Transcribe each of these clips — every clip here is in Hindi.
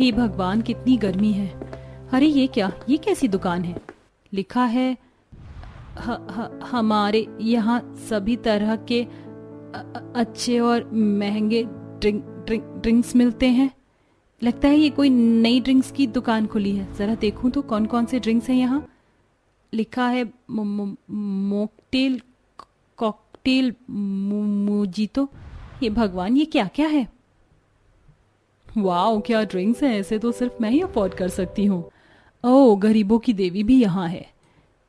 हे भगवान, कितनी गर्मी है। अरे ये क्या, ये कैसी दुकान है? लिखा है हमारे यहाँ सभी तरह के अच्छे और महंगे ड्रिंक्स मिलते हैं। लगता है ये कोई नई ड्रिंक्स की दुकान खुली है। जरा देखूं तो कौन कौन से ड्रिंक्स हैं यहाँ। लिखा है मोकटेल, कॉकटेल, मोजीतो। ये भगवान, ये क्या क्या है? वाओ, क्या ड्रिंक्स हैं। ऐसे तो सिर्फ मैं ही अफोर्ड कर सकती हूँ। ओह, गरीबों की देवी भी यहाँ है।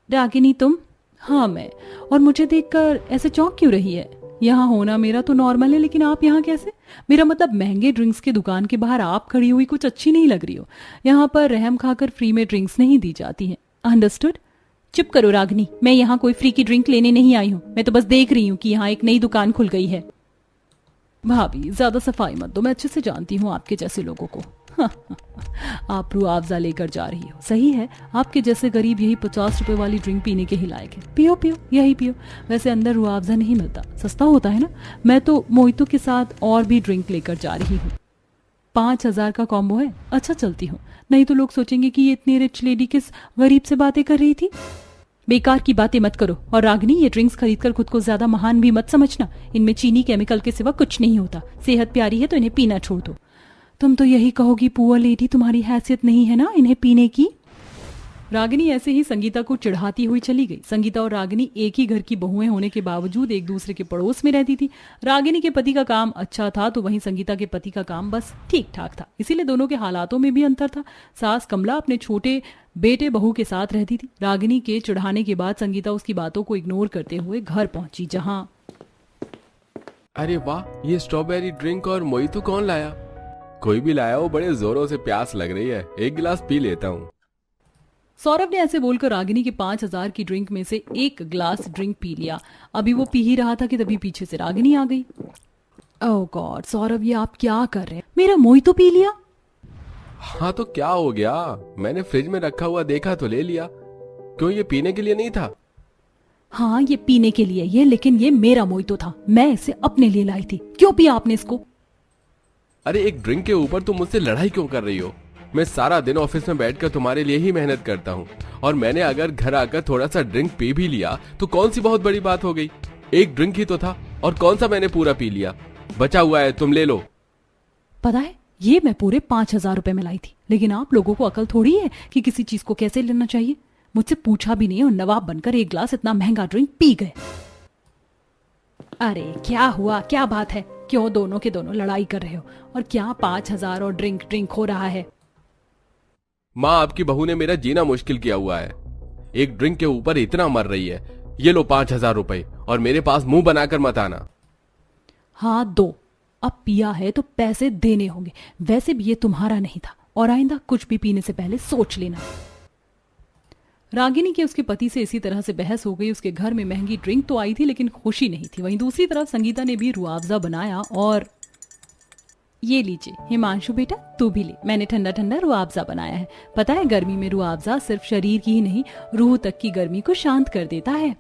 रागिनी तुम? हाँ मैं। और मुझे देखकर ऐसे चौंक क्यों रही है? यहाँ होना मेरा तो नॉर्मल है, लेकिन आप यहाँ कैसे? मेरा मतलब महंगे ड्रिंक्स की दुकान के बाहर आप खड़ी हुई कुछ अच्छी नहीं लग रही हो। यहाँ पर रहम खाकर फ्री में ड्रिंक्स नहीं दी जाती हैं। अंडरस्टूड? चुप करो रागिनी, मैं यहाँ कोई फ्री की ड्रिंक लेने नहीं आई हूँ। मैं तो बस देख रही हूँ कि यहाँ एक नई दुकान खुल गई है। भाभी ज्यादा सफाई मत दो, मैं अच्छे से जानती हूँ आपके जैसे लोगों को। आप रुआवजा लेकर जा रही हो, सही है। आपके जैसे गरीब यही 50 रुपए वाली ड्रिंक पीने के ही लायक है। पियो पियो, यही पियो। वैसे अंदर रुआवजा नहीं मिलता, सस्ता होता है ना। मैं तो मोहितो के साथ और भी ड्रिंक लेकर जा रही हूँ। 5,000 का कॉम्बो है। अच्छा चलती हूँ, नहीं तो लोग सोचेंगे कि ये इतनी रिच लेडी किस गरीब से बातें कर रही थी। बेकार की बातें मत करो। और रागिनी, ये ड्रिंक्स खरीदकर खुद को ज्यादा महान भी मत समझना। इनमें चीनी केमिकल के सिवा कुछ नहीं होता। सेहत प्यारी है तो इन्हें पीना छोड़ दो। तुम तो यही कहोगी पुअर लेडी, तुम्हारी हैसियत नहीं है ना इन्हें पीने की। रागिनी ऐसे ही संगीता को चिढ़ाती हुई चली गई। संगीता और रागिनी एक ही घर की बहुएं होने के बावजूद एक दूसरे के पड़ोस में रहती थी। रागिनी के पति का काम अच्छा था तो वहीं संगीता के पति का काम बस ठीक ठाक था, इसीलिए दोनों के हालातों में भी अंतर था। सास कमला अपने छोटे बेटे बहू के साथ रहती थी। रागिनी के चिढ़ाने के बाद संगीता उसकी बातों को इग्नोर करते हुए घर पहुंची, जहां अरे वाह, ये स्ट्रॉबेरी ड्रिंक और मोहितो कौन लाया? कोई भी लाया हो, बड़े जोरों से प्यास लग रही है, एक गिलास पी लेता हूँ। सौरभ ने ऐसे बोलकर रागिनी के 5,000 की ड्रिंक में से एक ग्लास ड्रिंक पी लिया। अभी वो पी ही रहा था कि तभी पीछे से रागिनी आ गई। ओह गॉड सौरभ, ये आप क्या कर रहे हैं? मेरा मोहितो पी लिया। हाँ तो क्या हो गया, मैंने फ्रिज में रखा हुआ देखा तो ले लिया। क्यों, ये पीने के लिए नहीं था? हाँ ये पीने के लिए ये, लेकिन ये मेरा मोहितो था। मैं इसे अपने लिए लाई थी। क्यों पिया आपने इसको? अरे एक ड्रिंक के ऊपर तुम मुझसे लड़ाई क्यों कर रही हो? मैं सारा दिन ऑफिस में बैठकर तुम्हारे लिए ही मेहनत करता हूँ, और मैंने अगर घर आकर थोड़ा सा ड्रिंक पी भी लिया तो कौन सी बहुत बड़ी बात हो गई। एक ड्रिंक ही तो था, और कौन सा मैंने पूरा पी लिया। बचा हुआ है, तुम ले लो। पता है, ये मैं पूरे 5,000 रुपए में लाई थी, लेकिन आप लोगों को अकल थोड़ी है कि किसी चीज को कैसे लेना चाहिए। मुझसे पूछा भी नहीं और नवाब बनकर एक ग्लास इतना महंगा ड्रिंक पी गए। अरे क्या हुआ, क्या बात है? क्यों दोनों के दोनों लड़ाई कर रहे हो? और क्या 5,000 और ड्रिंक हो रहा है? माँ, आपकी बहू ने मेरा जीना मुश्किल किया हुआ है। एक ड्रिंक के ऊपर इतना मर रही है। ये लो 5,000 रुपए, और मेरे पास मुंह बनाकर मत आना। हाँ दो, अब पिया है तो पैसे देने होंगे। वैसे भी ये तुम्हारा नहीं था, और आइंदा कुछ भी पीने से पहले सोच लेना। रागिनी के उसके पति से इसी तरह से बहस हो गई। उसके घर में महंगी ड्रिंक तो आई थी, लेकिन खुशी नहीं थी। वहीं दूसरी तरफ संगीता ने भी रुआवजा बनाया, और ये लीजिए हिमांशु बेटा, तू भी ले। मैंने ठंडा ठंडा रुआवजा बनाया है। पता है, गर्मी में रुआवजा सिर्फ शरीर की ही नहीं, रूह तक की गर्मी को शांत कर देता है।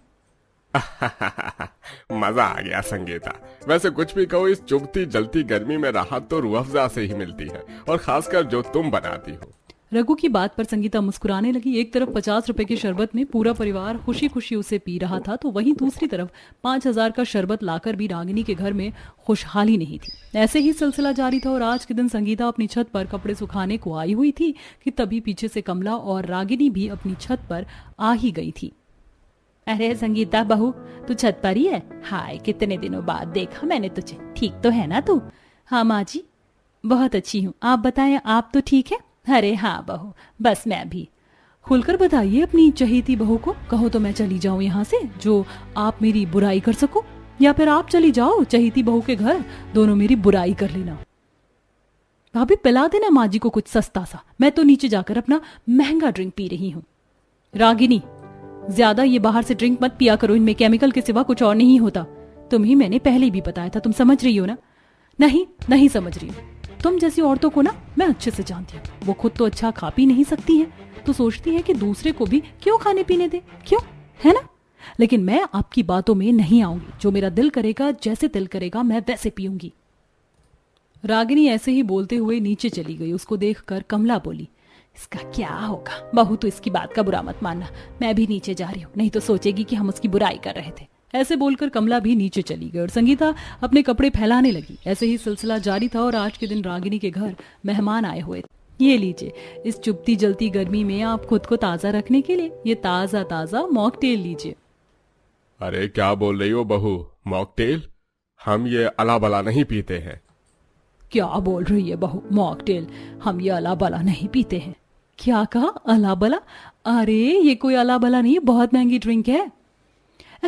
मजा आ गया संगीता। वैसे कुछ भी कहो, इस चुभती जलती गर्मी में राहत तो रूह अफ़ज़ा से ही मिलती है, और खासकर जो तुम बनाती हो। रघु की बात पर संगीता मुस्कुराने लगी। एक तरफ 50 रुपए के शरबत में पूरा परिवार खुशी खुशी उसे पी रहा था, तो वहीं दूसरी तरफ 5,000 का शरबत लाकर भी रागिनी के घर में खुशहाली नहीं थी। ऐसे ही सिलसिला जारी था, और आज के दिन संगीता अपनी छत पर कपड़े सुखाने को आई हुई थी कि तभी पीछे से कमला और रागिनी भी अपनी छत पर आ ही गई थी। अरे संगीता बहू, तू छत पर ही है? हाय, कितने दिनों बाद देखा मैंने तुझे। ठीक तो है ना तू? हाँ माँ जी, बहुत अच्छी हूँ। आप बताएं, आप तो ठीक है? अरे हाँ बहू, बस मैं भी। खुलकर बताइए अपनी चहेती बहू को। कहो तो मैं चली जाऊं यहाँ से, जो आप मेरी बुराई कर सको, या फिर आप चली जाओ चहेती बहू के घर, दोनों मेरी बुराई कर लेना। भाभी पिला देना माँ जी को कुछ सस्ता सा, मैं तो नीचे जाकर अपना महंगा ड्रिंक पी रही हूँ। रागिनी, ज्यादा ये बाहर से ड्रिंक मत पिया करो, इनमें केमिकल के सिवा कुछ और नहीं होता। तुम्हें मैंने पहले भी बताया था, तुम समझ रही हो ना? नहीं, नहीं समझ रही हूँ। तुम जैसी औरतों को ना मैं अच्छे से जानती हूँ। वो खुद तो अच्छा खा पी नहीं सकती हैं, तो सोचती है कि दूसरे को भी क्यों खाने पीने दे, क्यों, है ना? लेकिन मैं आपकी बातों में नहीं आऊंगी। जो मेरा दिल करेगा, जैसे दिल करेगा, मैं वैसे पीऊंगी। रागिनी ऐसे ही बोलते हुए नीचे चली गई। उसको देखकर कमला बोली, इसका क्या होगा? बहू तो इसकी बात का बुरा मत मानना, मैं भी नीचे जा रही हूँ, नहीं तो सोचेगी कि हम उसकी बुराई कर रहे थे। ऐसे बोलकर कमला भी नीचे चली गई और संगीता अपने कपड़े फैलाने लगी। ऐसे ही सिलसिला जारी था और आज के दिन रागिनी के घर मेहमान आए हुए थे। ये लीजिए, इस चुभती जलती गर्मी में आप खुद को ताज़ा रखने के लिए ये ताज़ा ताज़ा मॉकटेल लीजिए। अरे क्या बोल रही हो बहू? मॉकटेल? हम ये अला बला नहीं पीते हैं। क्या बोल रही है बहू? मॉकटेल? हम ये अला बला नहीं पीते हैं। क्या कहा? अला बला? अरे ये कोई अला बला नहीं, बहुत महंगी ड्रिंक है।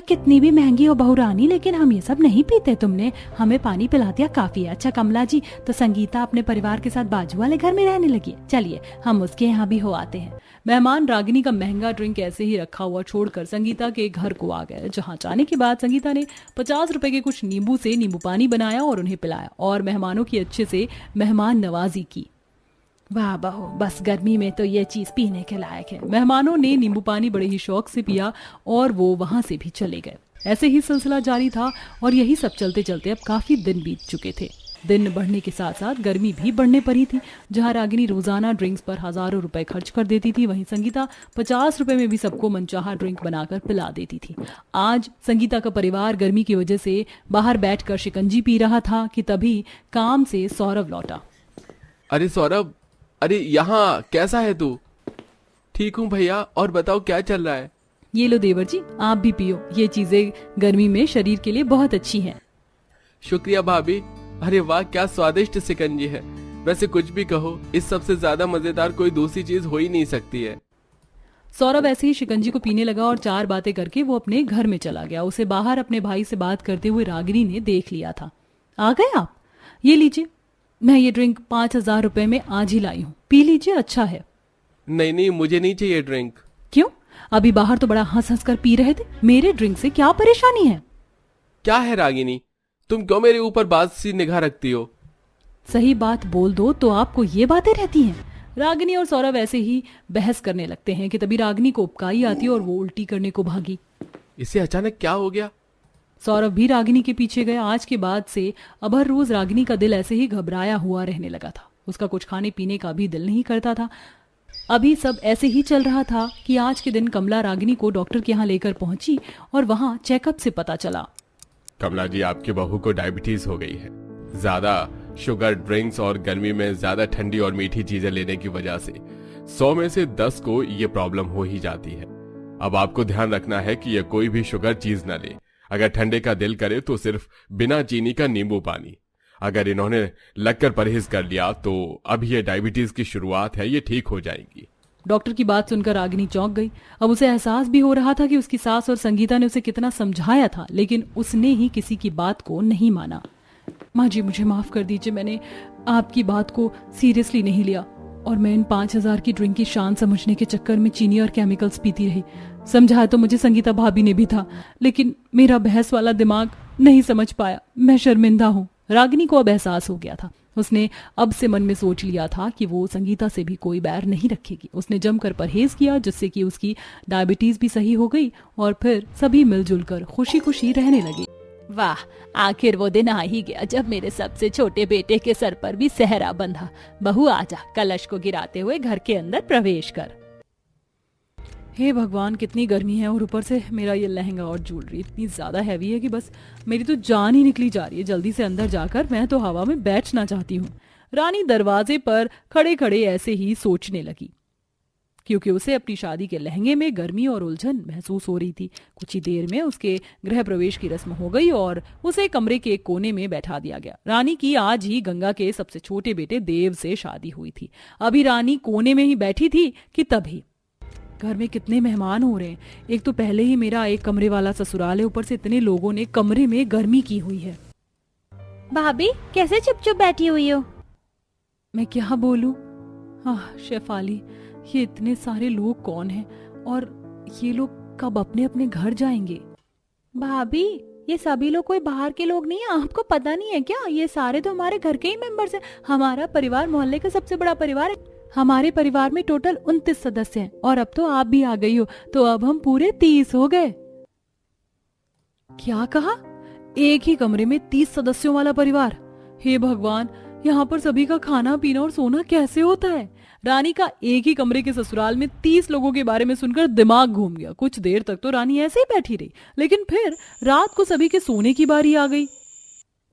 कितनी भी महंगी हो बहू रानी, लेकिन हम ये सब नहीं पीते। तुमने हमें पानी पिला दिया, काफी है। अच्छा कमला जी, तो संगीता अपने परिवार के साथ बाजू वाले घर में रहने लगी है, चलिए हम उसके यहाँ भी हो आते हैं। मेहमान रागिनी का महंगा ड्रिंक ऐसे ही रखा हुआ छोड़कर संगीता के घर को आ गए, जहाँ जाने के बाद संगीता ने 50 रुपए के कुछ नींबू से नींबू पानी बनाया और उन्हें पिलाया और मेहमानों की अच्छे से मेहमान नवाजी की। वाह बहू, बस गर्मी में तो ये चीज पीने के लायक है। मेहमानों ने नींबू पानी बड़े ही शौक से पिया और वो वहां से भी चले गए। ऐसे ही सिलसिला जारी था और यही सब चलते चलते अब काफी दिन बीत चुके थे। दिन बढ़ने के साथ साथ गर्मी भी बढ़ने पर ही थी। जहां रागिनी रोजाना ड्रिंक्स पर हजारों रुपए खर्च कर देती थी, वहीं संगीता 50 रुपए में भी सबको मनचाहा ड्रिंक बनाकर पिला देती थी। आज संगीता का परिवार गर्मी की वजह से बाहर बैठकर शिकंजी पी रहा था कि तभी काम से सौरभ लौटा। अरे सौरभ, अरे यहाँ कैसा है तू? ठीक हूँ भैया, और बताओ क्या चल रहा है? ये लो देवर जी, आप भी पियो, ये चीजें गर्मी में शरीर के लिए बहुत अच्छी हैं। शुक्रिया भाभी। अरे वाह, क्या स्वादिष्ट शिकंजी है। वैसे कुछ भी कहो, इस सबसे ज्यादा मजेदार कोई दूसरी चीज हो ही नहीं सकती है। सौरभ ऐसे ही शिकंजी को पीने लगा और 4 बातें करके वो अपने घर में चला गया। उसे बाहर अपने भाई से बात करते हुए रागिनी ने देख लिया था। आ गए आप? ये लीजिए, मैं ये ड्रिंक 5000 रुपए में आज ही लाई हूँ, पी लीजिए, अच्छा है। नहीं नहीं, मुझे नहीं चाहिए ड्रिंक। क्यों? अभी बाहर तो बड़ा हंस हंस कर पी रहे थे, मेरे ड्रिंक से क्या परेशानी है? क्या है रागिनी, तुम क्यों मेरे ऊपर बात सी निगाह रखती हो? सही बात बोल दो तो आपको ये बातें रहती हैं। रागिनी और सौरभ ऐसे ही बहस करने लगते हैं कि तभी रागिनी को उपकाई आती और वो उल्टी करने को भागी। इसे अचानक क्या हो गया? सौरभ भी रागिनी के पीछे गया। आज के बाद से अब हर रोज रागिनी का दिल ऐसे ही घबराया हुआ रहने लगा था। उसका कुछ खाने पीने का भी दिल नहीं करता था। अभी सब ऐसे ही चल रहा था कि आज के दिन कमला रागिनी को डॉक्टर के यहाँ लेकर पहुंची और वहां चेकअप से पता चला, कमला जी, आपकी बहू को डायबिटीज हो गई है। ज्यादा शुगर ड्रिंक्स और गर्मी में ज्यादा ठंडी और मीठी चीजें लेने की वजह से 100 में से 10 को ये प्रॉब्लम हो ही जाती है। अब आपको ध्यान रखना है कि ये कोई भी शुगर चीज न ले। अगर ठंडे का दिल करे तो सिर्फ बिना चीनी का नींबू पानी। अगर इन्होंने लगकर परहेज कर लिया तो अब ये डायबिटीज की शुरुआत है, ये ठीक हो जाएगी। डॉक्टर की बात सुनकर रागिनी चौंक गई। अब उसे एहसास भी हो रहा था कि उसकी सास और संगीता ने उसे कितना समझाया था, लेकिन उसने ही किसी की बात को नहीं माना। माँ जी, मुझे माफ कर दीजिए, मैंने आपकी बात को सीरियसली नहीं लिया और मैं इन 5000 की ड्रिंक की शान समझने के चक्कर में चीनी और केमिकल्स पीती रही। समझाया तो मुझे संगीता भाभी ने भी था, लेकिन मेरा बहस वाला दिमाग नहीं समझ पाया। मैं शर्मिंदा हूँ। रागिनी को अब एहसास हो गया था। उसने अब से मन में सोच लिया था कि वो संगीता से भी कोई बैर नहीं रखेगी। उसने जमकर परहेज किया, जिससे कि उसकी डायबिटीज भी सही हो गई और फिर सभी मिलजुल कर खुशी खुशी रहने लगे। वाह, आखिर वो दिन आ ही गया जब मेरे सबसे छोटे बेटे के सर पर भी सेहरा बंधा। बहू आजा, कलश को गिराते हुए घर के अंदर प्रवेश कर। हे भगवान, कितनी गर्मी है और ऊपर से मेरा ये लहंगा और ज्वेलरी इतनी ज्यादा हैवी है कि बस मेरी तो जान ही निकली जा रही है। जल्दी से अंदर जाकर मैं तो हवा में बैठना चाहती हूँ। रानी दरवाजे पर खड़े खड़े ऐसे ही सोचने लगी, क्योंकि उसे अपनी शादी के लहंगे में गर्मी और उलझन महसूस हो रही थी। कुछ ही देर में उसके गृह प्रवेश की रस्म हो गई और उसे कमरे के एक कोने में बैठा दिया गया। रानी की आज ही गंगा के सबसे छोटे बेटे देव से शादी हुई थी। अभी रानी कोने में ही बैठी थी कि तभी घर में कितने मेहमान हो रहे हैं। एक तो पहले ही मेरा एक कमरे वाला ससुराल है, ऊपर से इतने लोगों ने कमरे में गर्मी की हुई है। भाभी, कैसे चुप चुप बैठी हुई हो? मैं क्या बोलूं? शेफाली, ये इतने सारे लोग कौन हैं और ये लोग कब अपने अपने घर जाएंगे? भाभी, ये सभी लोग कोई बाहर के लोग नहीं है, आपको पता नहीं है क्या? ये सारे तो हमारे घर के ही मेंबर्स हैं। हमारा परिवार मोहल्ले का सबसे बड़ा परिवार है। हमारे परिवार में टोटल 29 सदस्य हैं और अब तो आप भी आ गई हो, तो अब हम पूरे 30 हो गए। क्या कहा? एक ही कमरे में 30 सदस्यों वाला परिवार? हे भगवान, यहाँ पर सभी का खाना पीना और सोना कैसे होता है? रानी का एक ही कमरे के ससुराल में 30 लोगों के बारे में सुनकर दिमाग घूम गया। कुछ देर तक तो रानी ऐसे ही बैठी रही, लेकिन फिर रात को सभी के सोने की बारी आ गई।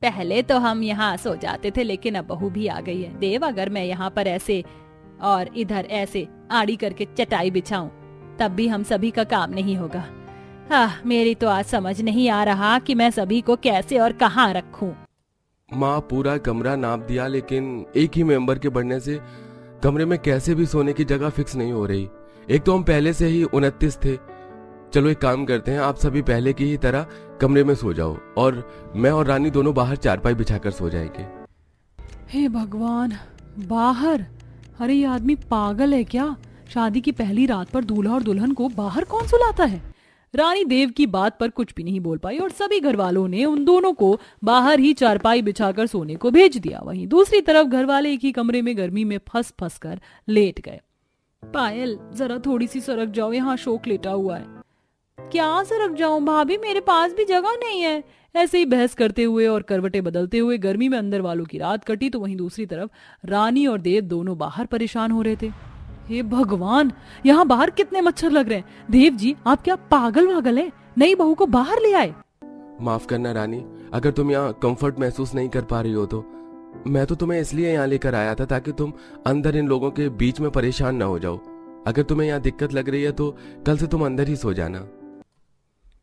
पहले तो हम यहाँ सो जाते थे, लेकिन अब बहू भी आ गई है। देव, अगर मैं यहाँ पर ऐसे और इधर ऐसे आड़ी करके चटाई बिछाऊं तब भी हम सभी का काम नहीं होगा। मेरी तो आज समझ नहीं आ रहा कि मैं सभी को कैसे और कहाँ रखूं। माँ पूरा कमरा नाप दिया, लेकिन एक ही मेंबर के बढ़ने से कमरे में कैसे भी सोने की जगह फिक्स नहीं हो रही। एक तो हम पहले से ही 29 थे। चलो एक काम करते हैं, आप सभी पहले की ही तरह कमरे में सो जाओ और मैं और रानी दोनों बाहर चारपाई बिछाकर सो जाएंगे। हे भगवान, बाहर? अरे ये आदमी पागल है क्या? शादी की पहली रात पर दूल्हा और दुल्हन को बाहर कौन सुलाता है? रानी देव की बात पर कुछ भी नहीं बोल पाई और सभी घर वालों ने उन दोनों को बाहर ही चारपाई बिछाकर सोने को भेज दिया। वहीं दूसरी तरफ घर वाले एक ही कमरे में गर्मी में फंस फंस कर लेट गए। पायल, जरा थोड़ी सी सरक जाओ, यहाँ शोक लेटा हुआ है। क्या सरक जाऊं भाभी, मेरे पास भी जगह नहीं है। ऐसे ही बहस करते हुए और करवटें बदलते हुए गर्मी में अंदर वालों की रात कटी, तो वहीं दूसरी तरफ रानी और देव दोनों बाहर परेशान हो रहे थे। हे भगवान, यहाँ बाहर कितने मच्छर लग रहे हैं। देव जी, आप क्या पागल वागल हैं? नई बहू को बाहर ले आए। माफ करना रानी, अगर तुम यहाँ कंफर्ट महसूस नहीं कर पा रही हो तो मैं तो तुम्हें इसलिए यहाँ लेकर आया था ताकि तुम अंदर इन लोगों के बीच में परेशान ना हो जाओ। अगर तुम्हें यहाँ दिक्कत लग रही है तो कल से तुम अंदर ही सो जाना।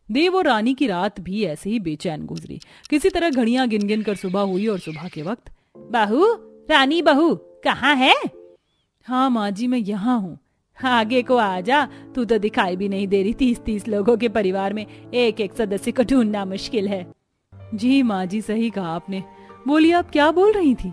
देव और रानी की रात भी ऐसे ही बेचैन गुजरी। किसी तरह घड़ियां गिन गिन कर सुबह हुई और सुबह के वक्त, बहू, रानी बहू कहाँ है? हाँ माँ जी, मैं यहाँ हूँ। आगे को आ जा, तू तो दिखाई भी नहीं दे रही। 30-30 लोगों के परिवार में एक एक सदस्य को ढूंढना मुश्किल है। जी माँ जी, सही कहा आपने। बोलिए, आप क्या बोल रही थी?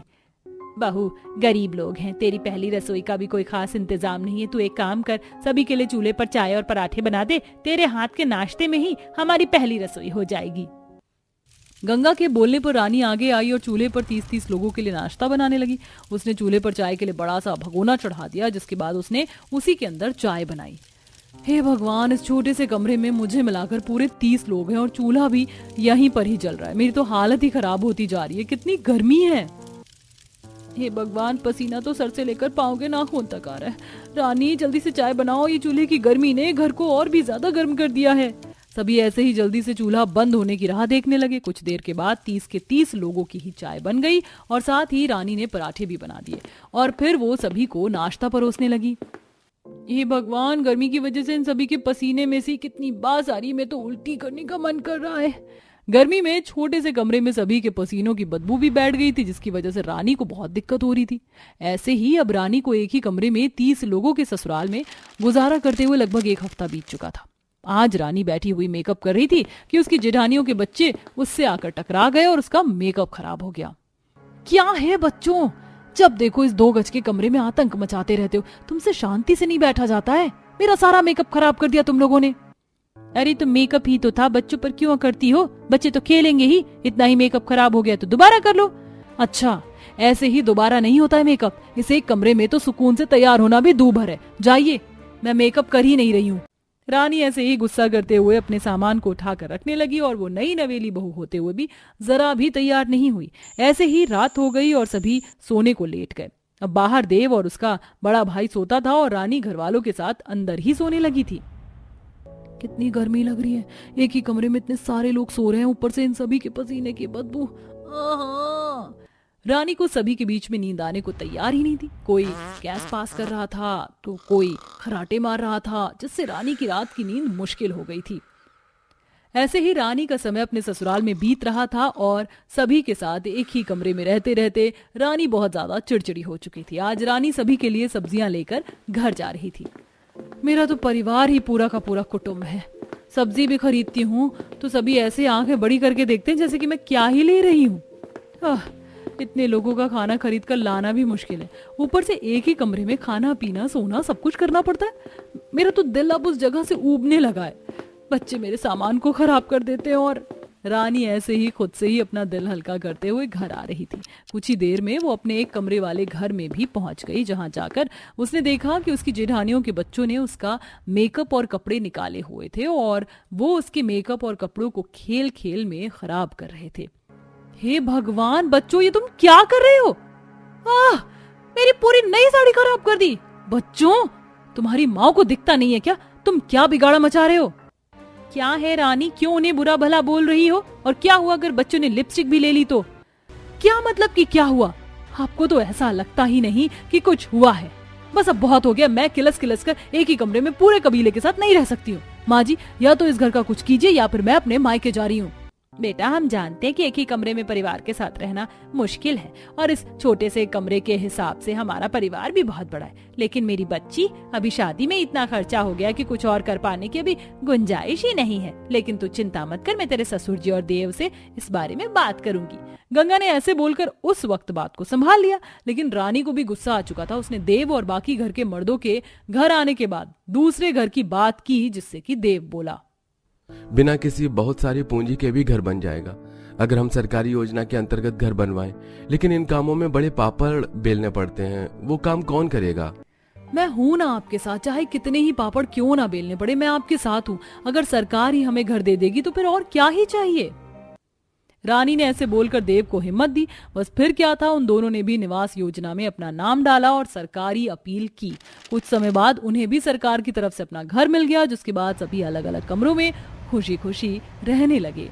बहू, गरीब लोग हैं, तेरी पहली रसोई का भी कोई खास इंतजाम नहीं है। तू एक काम कर, सभी के लिए चूल्हे पर चाय और पराठे बना दे। तेरे हाथ के नाश्ते में ही हमारी पहली रसोई हो जाएगी। गंगा के बोलने पर रानी आगे आई और चूल्हे पर 30-30 लोगों के लिए नाश्ता बनाने लगी। उसने चूल्हे पर चाय के लिए बड़ा सा भगोना चढ़ा दिया, जिसके बाद उसने उसी के अंदर चाय बनाई। हे भगवान, इस छोटे से कमरे में मुझे मिलाकर पूरे 30 लोग हैं और चूल्हा भी यहीं पर ही जल रहा है। मेरी तो हालत ही खराब होती जा रही है। कितनी गर्मी है। हे भगवान, पसीना तो सर से लेकर पाँव के नाखून तक आ रहा है। रानी, जल्दी से चाय बनाओ, ये चूल्हे की गर्मी ने घर को और भी ज्यादा गर्म कर दिया है। सभी ऐसे ही जल्दी से चूल्हा बंद होने की राह देखने लगे। कुछ देर के बाद 30 के 30 लोगों की ही चाय बन गई और साथ ही रानी ने पराठे भी बना दिए और फिर वो सभी को नाश्ता परोसने लगी। हे भगवान, गर्मी की वजह से इन सभी के पसीने में से कितनी बास आ रही है। मैं तो उल्टी करने का मन कर रहा है। गर्मी में छोटे से कमरे में सभी के पसीनों की बदबू भी बैठ गई थी, जिसकी वजह से रानी को बहुत दिक्कत हो रही थी। ऐसे ही अब रानी को एक ही कमरे में 30 लोगों के ससुराल में गुजारा करते हुए लगभग 1 हफ्ता बीत चुका था। आज रानी बैठी हुई मेकअप कर रही थी कि उसकी जेठानियों के बच्चे उससे आकर टकरा गए और उसका मेकअप खराब हो गया। क्या है बच्चों, जब देखो इस 2 गज के कमरे में आतंक मचाते रहते हो। तुमसे शांति से नहीं बैठा जाता है। मेरा सारा मेकअप खराब कर दिया तुम लोगों ने। अरे तो मेकअप ही तो था, बच्चों पर क्यों करती हो? बच्चे तो खेलेंगे ही। इतना ही मेकअप खराब हो गया तो दोबारा कर लो। अच्छा, ऐसे ही दोबारा नहीं होता है मेकअप। इस एक कमरे में तो सुकून से तैयार होना भी दूभर है। जाइए, मैं मेकअप कर ही नहीं रही हूँ। रानी ऐसे ही गुस्सा करते हुए अपने सामान को उठाकर रखने लगी और वो नई नवेली बहू होते हुए भी जरा भी तैयार नहीं हुई। ऐसे ही रात हो गई और सभी सोने को लेट गए। अब बाहर देव और उसका बड़ा भाई सोता था और रानी घर वालों के साथ अंदर ही सोने लगी थी। कितनी गर्मी लग रही है। एक ही कमरे में इतने सारे लोग सो रहे हैं, ऊपर से इन सभी के पसीने की बदबू। रानी को सभी के बीच में नींद आने को तैयार ही नहीं थी। कोई गैस पास कर रहा था तो कोई खराटे मार रहा था, जिससे रानी की रात की नींद मुश्किल हो गई थी। ऐसे ही रानी का समय अपने ससुराल में बीत रहा था और सभी के साथ एक ही कमरे में रहते रहते रानी बहुत ज्यादा चिड़चिड़ी हो चुकी थी। आज रानी सभी के लिए सब्जियां लेकर घर जा रही थी। मेरा तो परिवार ही पूरा का पूरा कुटुंब है। सब्जी भी खरीदती हूँ तो सभी ऐसे आंखें बड़ी करके देखते हैं जैसे कि मैं क्या ही ले रही हूँ। इतने लोगों का खाना खरीद कर लाना भी मुश्किल है, ऊपर से एक ही कमरे में खाना पीना सोना सब कुछ करना पड़ता है। मेरा तो दिल अब उस जगह से ऊबने लगा है। बच्चे मेरे सामान को खराब कर देते हैं। और रानी ऐसे ही खुद से ही अपना दिल हल्का करते हुए घर आ रही थी। कुछ ही देर में वो अपने एक कमरे वाले घर में भी पहुंच गई, जहां जाकर उसने देखा कि उसकी जेठानियों के बच्चों ने उसका मेकअप और कपड़े निकाले हुए थे और वो उसके मेकअप और कपड़ों को खेल खेल में खराब कर रहे थे। हे भगवान, बच्चों ये तुम क्या कर रहे हो? आह, मेरी पूरी नई साड़ी खराब कर दी। बच्चों, तुम्हारी माँ को दिखता नहीं है क्या? तुम क्या बिगाड़ा मचा रहे हो? क्या है रानी, क्यों उन्हें बुरा भला बोल रही हो? और क्या हुआ अगर बच्चों ने लिपस्टिक भी ले ली तो? क्या मतलब कि क्या हुआ? आपको तो ऐसा लगता ही नहीं कि कुछ हुआ है। बस अब बहुत हो गया, मैं किलस किलस कर एक ही कमरे में पूरे कबीले के साथ नहीं रह सकती हूँ। माँ जी, या तो इस घर का कुछ कीजिए या फिर मैं अपने मायके जा रही हूँ। बेटा, हम जानते हैं कि एक ही कमरे में परिवार के साथ रहना मुश्किल है और इस छोटे से कमरे के हिसाब से हमारा परिवार भी बहुत बड़ा है, लेकिन मेरी बच्ची, अभी शादी में इतना खर्चा हो गया कि कुछ और कर पाने की अभी गुंजाइश ही नहीं है। लेकिन तू चिंता मत कर, मैं तेरे ससुर जी और देव से इस बारे में बात करूंगी। गंगा ने ऐसे बोलकर उस वक्त बात को संभाल लिया, लेकिन रानी को भी गुस्सा आ चुका था। उसने देव और बाकी घर के मर्दों के घर आने के बाद दूसरे घर की बात की, जिससे कि देव बोला, बिना किसी बहुत सारी पूंजी के भी घर बन जाएगा अगर हम सरकारी योजना के अंतर्गत घर बनवाएं, लेकिन इन कामों में बड़े पापड़ बेलने पड़ते हैं। वो काम कौन करेगा? मैं हूं ना आपके साथ, चाहे कितने ही पापड़ क्यों ना बेलने पड़े, मैं आपके साथ हूँ। अगर सरकार ही हमें घर दे देगी तो फिर और क्या ही चाहिए। रानी ने ऐसे बोलकर देव को हिम्मत दी। बस फिर क्या था, उन दोनों ने भी निवास योजना में अपना नाम डाला और सरकारी अपील की। कुछ समय बाद उन्हें भी सरकार की तरफ से अपना घर मिल गया, जिसके बाद सभी अलग अलग कमरों में खुशी खुशी रहने लगे।